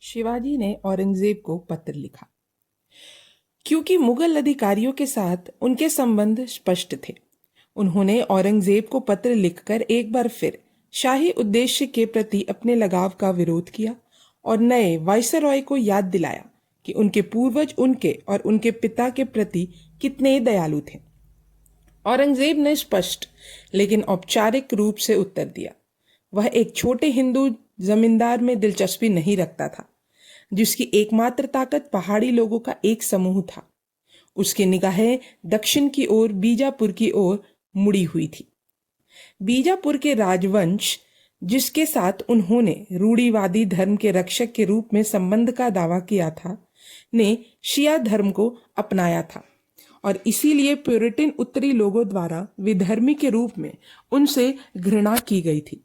शिवाजी ने औरंगजेब को पत्र लिखा। क्योंकि मुगल अधिकारियों के साथ उनके संबंध स्पष्ट थे, उन्होंने औरंगजेब को पत्र लिखकर एक बार फिर शाही उद्देश्य के प्रति अपने लगाव का विरोध किया और नए वायसरॉय को याद दिलाया कि उनके पूर्वज उनके और उनके पिता के प्रति कितने दयालु थे। औरंगजेब ने स्पष्ट लेकिन औपचारिक रूप से उत्तर दिया। वह एक छोटे हिंदू जमींदार में दिलचस्पी नहीं रखता था, जिसकी एकमात्र ताकत पहाड़ी लोगों का एक समूह था। उसकी निगाहें दक्षिण की ओर बीजापुर की ओर मुड़ी हुई थी। बीजापुर के राजवंश, जिसके साथ उन्होंने रूढ़िवादी धर्म के रक्षक के रूप में संबंध का दावा किया था, ने शिया धर्म को अपनाया था और इसीलिए प्यूरिटन उत्तरी लोगों द्वारा विधर्मी के रूप में उनसे घृणा की गई थी।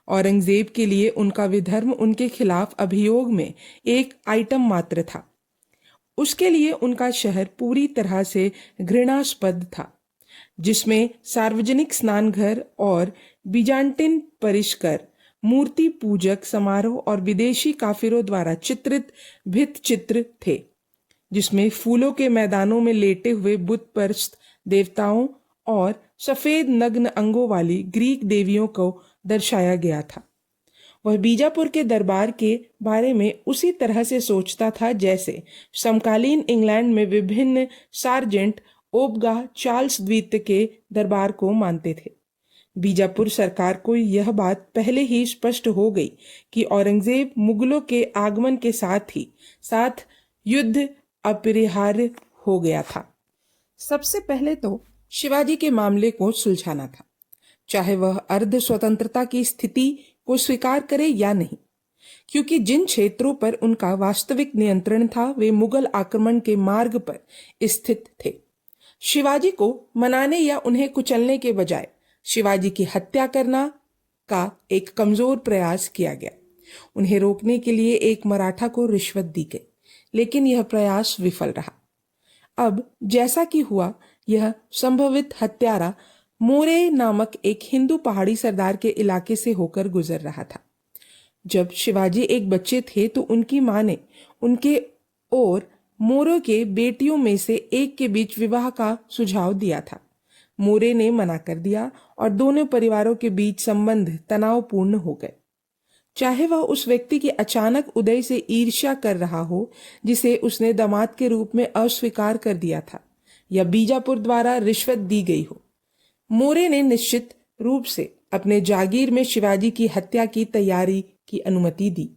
औरंगजेब के लिए उनका विधर्म उनके खिलाफ अभियोग में एक आइटम मात्र था। उसके लिए उनका शहर पूरी तरह से घृणास्पद था, जिसमें सार्वजनिक स्नानघर और बीजांटिन परिष्कर मूर्ति पूजक समारोह और विदेशी काफिरों द्वारा चित्रित भित्त चित्र थे, जिसमें फूलों के मैदानों में लेटे हुए बुत परस्त देवताओं और सफेद नग्न अंगों वाली ग्रीक देवियों को दर्शाया गया था। वह बीजापुर के दरबार के बारे में उसी तरह से सोचता था जैसे समकालीन इंग्लैंड में विभिन्न सार्जेंट ओबगा चार्ल्स द्वितीय के दरबार को मानते थे। बीजापुर सरकार को यह बात पहले ही स्पष्ट हो गई कि औरंगजेब मुगलों के आगमन के साथ युद्ध अपरिहार्य हो गया था। सबसे पहले तो शिवाजी के मामले को सुलझाना था, चाहे वह अर्ध स्वतंत्रता की स्थिति को स्वीकार करे या नहीं, क्योंकि जिन क्षेत्रों पर उनका वास्तविक नियंत्रण था वे मुगल आक्रमण के मार्ग पर स्थित थे। शिवाजी को मनाने या उन्हें कुचलने के बजाय शिवाजी की हत्या करना का एक कमजोर प्रयास किया गया। उन्हें रोकने के लिए एक मराठा को रिश्वत दी गई, लेकिन यह प्रयास विफल रहा। अब जैसा कि हुआ, यह संभवित हत्यारा मोरे नामक एक हिंदू पहाड़ी सरदार के इलाके से होकर गुजर रहा था। जब शिवाजी एक बच्चे थे तो उनकी मां ने उनके और मोरे के बेटियों में से एक के बीच विवाह का सुझाव दिया था। मोरे ने मना कर दिया और दोनों परिवारों के बीच संबंध तनावपूर्ण हो गए। चाहे वह उस व्यक्ति के अचानक उदय से ईर्ष्या कर रहा हो जिसे उसने दामाद के रूप में अस्वीकार कर दिया था, या बीजापुर द्वारा रिश्वत दी गई हो, मोरे ने निश्चित रूप से अपने जागीर में शिवाजी की हत्या की तैयारी की अनुमति दी।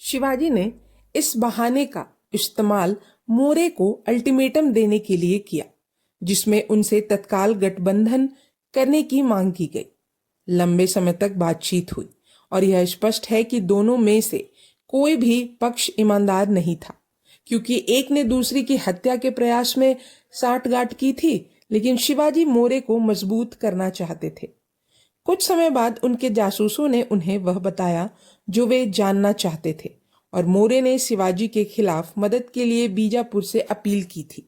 शिवाजी ने इस बहाने का इस्तेमाल मोरे को अल्टीमेटम देने के लिए किया, जिसमें उनसे तत्काल गठबंधन करने की मांग की गई। लंबे समय तक बातचीत हुई और यह स्पष्ट है कि दोनों में से कोई भी पक्ष ईमानदार नहीं था, क्योंकि एक ने दूसरी की हत्या के प्रयास में साठगांठ की थी, लेकिन शिवाजी मोरे को मजबूत करना चाहते थे। कुछ समय बाद उनके जासूसों ने उन्हें वह बताया जो वे जानना चाहते थे और मोरे ने शिवाजी के खिलाफ मदद के लिए बीजापुर से अपील की थी।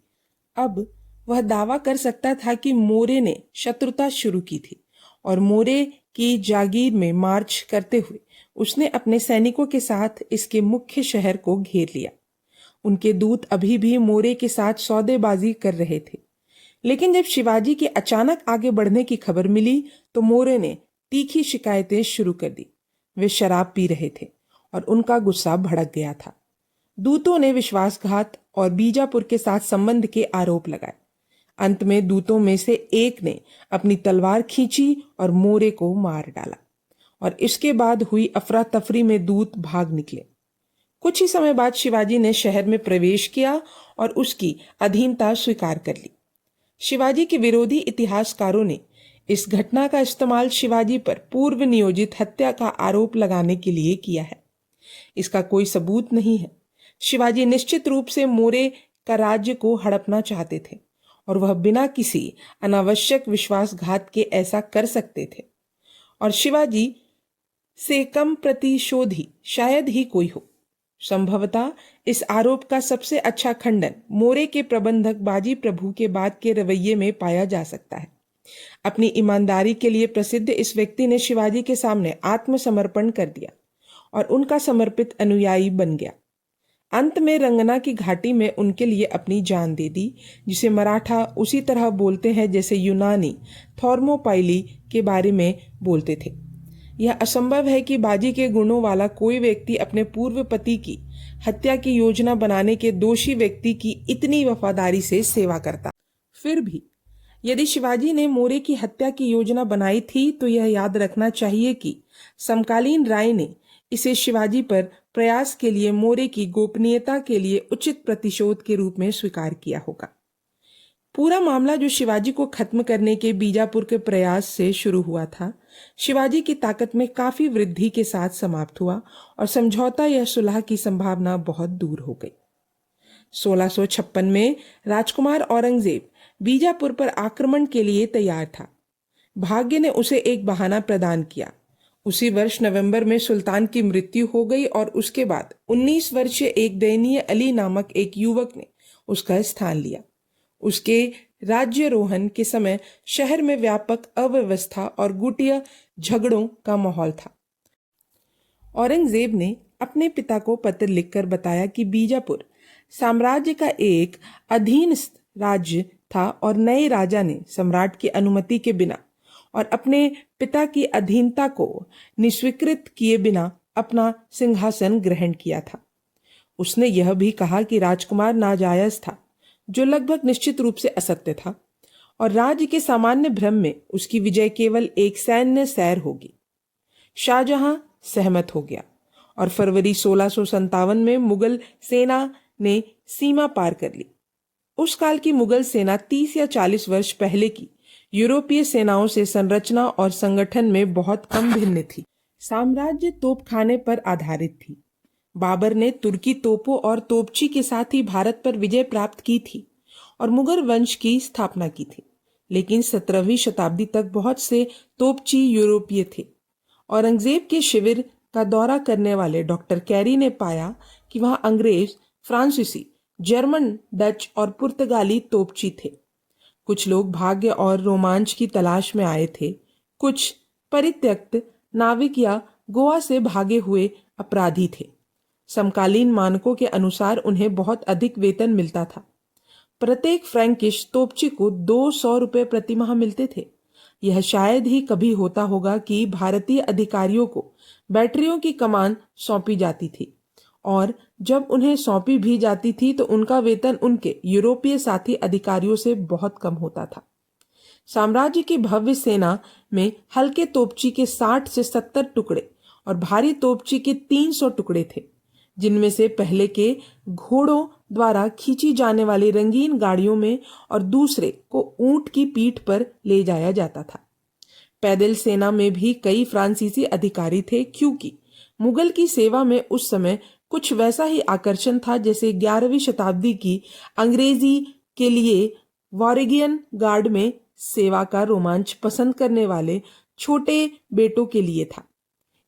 अब वह दावा कर सकता था कि मोरे ने शत्रुता शुरू की थी और मोरे की जागीर में मार्च करते हुए उसने अपने सैनिकों के साथ इसके मुख्य शहर को घेर लिया। उनके दूत अभी भी मोरे के साथ सौदेबाजी कर रहे थे, लेकिन जब शिवाजी के अचानक आगे बढ़ने की खबर मिली तो मोरे ने तीखी शिकायतें शुरू कर दी। वे शराब पी रहे थे और उनका गुस्सा भड़क गया था। दूतों ने विश्वासघात और बीजापुर के साथ संबंध के आरोप लगाए। अंत में दूतों में से एक ने अपनी तलवार खींची और मोरे को मार डाला और इसके बाद हुई अफरा तफरी में दूत भाग निकले। कुछ ही समय बाद शिवाजी ने शहर में प्रवेश किया और उसकी अधीनता स्वीकार कर ली। शिवाजी के विरोधी इतिहासकारों ने इस घटना का इस्तेमाल शिवाजी पर पूर्व नियोजित हत्या का आरोप लगाने के लिए किया है। इसका कोई सबूत नहीं है। शिवाजी निश्चित रूप से मोरे का राज्य को हड़पना चाहते थे और वह बिना किसी अनावश्यक विश्वासघात के ऐसा कर सकते थे, और शिवाजी से कम प्रतिशोधी शायद ही कोई हो। संभवतः इस आरोप का सबसे अच्छा खंडन मोरे के प्रबंधक बाजी प्रभु के बाद के रवैये में पाया जा सकता है। अपनी ईमानदारी के लिए प्रसिद्ध इस व्यक्ति ने शिवाजी के सामने आत्मसमर्पण कर दिया और उनका समर्पित अनुयायी बन गया। अंत में रंगना की घाटी में उनके लिए अपनी जान दे दी, जिसे मराठा उसी तरह बोलते हैं जैसे यूनानी थर्मोपाइली के बारे में बोलते थे। यह असंभव है कि बाजी के गुणों वाला कोई व्यक्ति अपने पूर्व पति की हत्या की योजना बनाने के दोषी व्यक्ति की इतनी वफादारी से सेवा करता। फिर भी यदि शिवाजी ने मोरे की हत्या की योजना बनाई थी तो यह याद रखना चाहिए कि समकालीन राय ने इसे शिवाजी पर प्रयास के लिए मोरे की गोपनीयता के लिए उचित प्रतिशोध के रूप में स्वीकार किया होगा। पूरा मामला जो शिवाजी को खत्म करने के बीजापुर के प्रयास से शुरू हुआ था, शिवाजी की ताकत में काफी वृद्धि के साथ समाप्त हुआ और समझौता या सुलह की संभावना बहुत दूर हो गई। 1656 में राजकुमार औरंगजेब बीजापुर पर आक्रमण के लिए तैयार था। भाग्य ने उसे एक बहाना प्रदान किया। उसी वर्ष नवंबर में सुल्तान की मृत्यु हो गई और उसके बाद 19 वर्षीय एक दयनीय अली नामक एक युवक ने उसका स्थान लिया। उसके राज्यारोहण के समय शहर में व्यापक अव्यवस्था और गुटिया झगड़ों का माहौल था। औरंगजेब ने अपने पिता को पत्र लिखकर बताया कि बीजापुर साम्राज्य का एक अधीनस्थ राज्य था और नए राजा ने सम्राट की अनुमति के बिना और अपने पिता की अधीनता को निस्वीकृत किए बिना अपना सिंहासन ग्रहण किया था। उसने यह भी कहा कि राजकुमार नाजायज था, जो लगभग निश्चित रूप से असत्य था, और राज्य के सामान्य भ्रम में उसकी विजय केवल एक सैन्य सैर होगी। शाहजहां सहमत हो गया और फरवरी 1657 में मुगल सेना ने सीमा पार कर ली। उस काल की मुगल सेना 30 या 40 वर्ष पहले की यूरोपीय सेनाओं से संरचना और संगठन में बहुत कम भिन्न थी। साम्राज्य तोपखाने पर आधारित थी। बाबर ने तुर्की तोपों और तोपची के साथ ही भारत पर विजय प्राप्त की थी और मुगल वंश की स्थापना की थी, लेकिन 17वीं शताब्दी तक बहुत से तोपची यूरोपीय थे। औरंगजेब के शिविर का दौरा करने वाले डॉक्टर कैरी ने पाया कि वहां अंग्रेज, फ्रांसीसी, जर्मन, डच और पुर्तगाली तोपची थे। कुछ लोग भाग्य और रोमांच की तलाश में आए थे, कुछ परित्यक्त नाविक या गोवा से भागे हुए अपराधी थे। समकालीन मानकों के अनुसार उन्हें बहुत अधिक वेतन मिलता था। प्रत्येक फ्रैंकिश तोपची को 200 रुपये प्रति माह मिलते थे। यह शायद ही कभी होता होगा कि भारतीय अधिकारियों को बैटरियों की कमान सौंपी जाती थी, और जब उन्हें सौंपी भी जाती थी तो उनका वेतन उनके यूरोपीय साथी अधिकारियों से बहुत कम होता था। साम्राज्य की भव्य सेना में हल्के तोपची के 60 से 70 टुकड़े और भारी तोपची के 300 टुकड़े थे, जिनमें से पहले के घोड़ों द्वारा खींची जाने वाली रंगीन गाड़ियों में और दूसरे को ऊंट की पीठ पर ले जाया जाता था। पैदल सेना में भी कई फ्रांसीसी अधिकारी थे, क्योंकि मुगल की सेवा में उस समय कुछ वैसा ही आकर्षण था जैसे 11वीं शताब्दी की अंग्रेजी के लिए वॉरेगियन गार्ड में सेवा का रोमांच पसंद करने वाले छोटे बेटों के लिए था।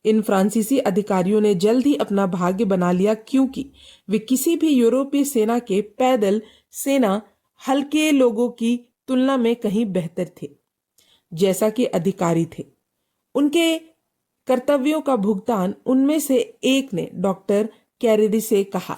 इन फ्रांसीसी अधिकारियों ने जल्द ही अपना भाग्य बना लिया, क्योंकि वे किसी भी यूरोपीय सेना के पैदल सेना हल्के लोगों की तुलना में कहीं बेहतर थे। जैसा कि अधिकारी थे, उनके कर्तव्यों का भुगतान उनमें से एक ने डॉक्टर कैरी से कहा।